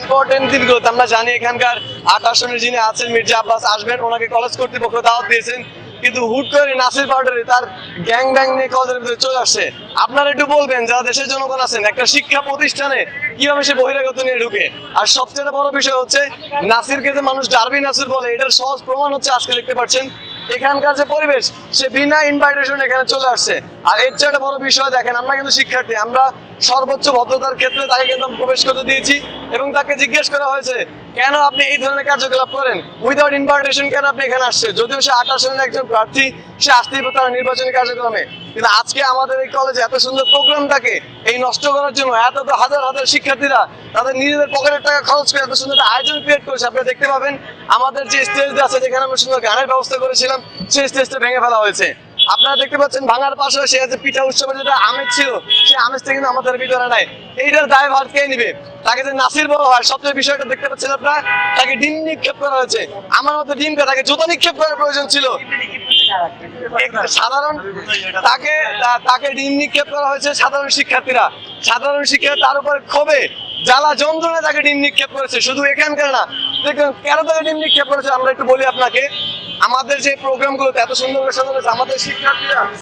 Important দিনগুলোতে আমরা জানি এখানকার 8 আসনের যিনি আছেন মির্জা আব্বাস আসবেন, ওনাকে কলেজ কর্তৃপক্ষ দাওয়াত দিয়েছেন, কিন্তু হুট করে নাসির পাউডারি তার গ্যাং ব্যাং নিয়ে কলেজের ভিতরে চলে আসছে। আপনারা একটু বলবেন যারা দেশের জনগণ আছেন, একটা শিক্ষা প্রতিষ্ঠানে কিভাবে সে বহিরাগত নিয়ে ঢুকে? আর সবচেয়ে বড় বিষয় হচ্ছে নাসিরকে যে মানুষ ডারবি নাসির বলে, এটার সহজ প্রমাণ হচ্ছে আজকে দেখতে পাচ্ছেন এখানকার যে পরিবেশ, সে বিনা ইনভাইটেশন এখানে চলে আসছে। আর এর চেয়ে একটা বড় বিষয় দেখেন, আমরা কিন্তু শিক্ষার্থী, আমরা সর্বোচ্চ ভদ্রতার ক্ষেত্রে তাকে কিন্তু প্রবেশ করতে দিয়েছি এবং তাকে জিজ্ঞেস করা হয়েছে কেন আপনি এই ধরনের কার্যকলাপ করেন, উইদাউট ইনভাইটেশন কেন আপনি এখানে আসছে? যদিও সে 28 সালের একজন প্রার্থী, সে আসতেই পারত তার নির্বাচনী কার্যক্রমে, কিন্তু আজকে আমাদের এই কলেজে এত সুন্দর প্রোগ্রামটাকে এই নষ্ট করার জন্য এত হাজার হাজার শিক্ষার্থীরা তাদের নিজেদের পকেটের টাকা খরচ করে এত সুন্দর একটা আয়োজন ক্রিয়েট করেছে। আপনারা দেখতে পাবেন আমাদের যে স্টেজ আছে যেখানে আমরা সুন্দর গানের ব্যবস্থা করেছিলাম, সেই স্টেজটা ভেঙে ফেলা হয়েছে। আপনারা দেখতে পাচ্ছেন ভাঙার পাশে সে যে পিঠা উৎসবের যেটা আমেজ ছিল, সেই আমেজটা কিন্তু আমাদের ভিতরে নাই। এইটার দায় ভার কে নিবে? তাকে যে নাসির বলা হয়, সবচেয়ে বিষয়টা দেখতে পাচ্ছেন আপনারা, তাকে ডিম নিক্ষেপ করা হয়েছে। আমার মতো ডিমকে তাকে জুতা নিক্ষেপ করার প্রয়োজন ছিল। সাধারণ তাকে ডিম নিক্ষেপ করা হয়েছে সাধারণ শিক্ষার্থীরা, তার উপরে ক্ষোভে জ্বালা যন্ত্রণায় তাকে ডিম নিক্ষেপ করেছে। শুধু এখানকার না, দেখুন কেন তাকে ডিম নিক্ষেপ করেছে আমরা একটু বলি আপনাকে। আমাদের যে প্রোগ্রামগুলোতে এত সুন্দর করে সাজানো হয়েছে, আমাদের শিক্ষার্থীরা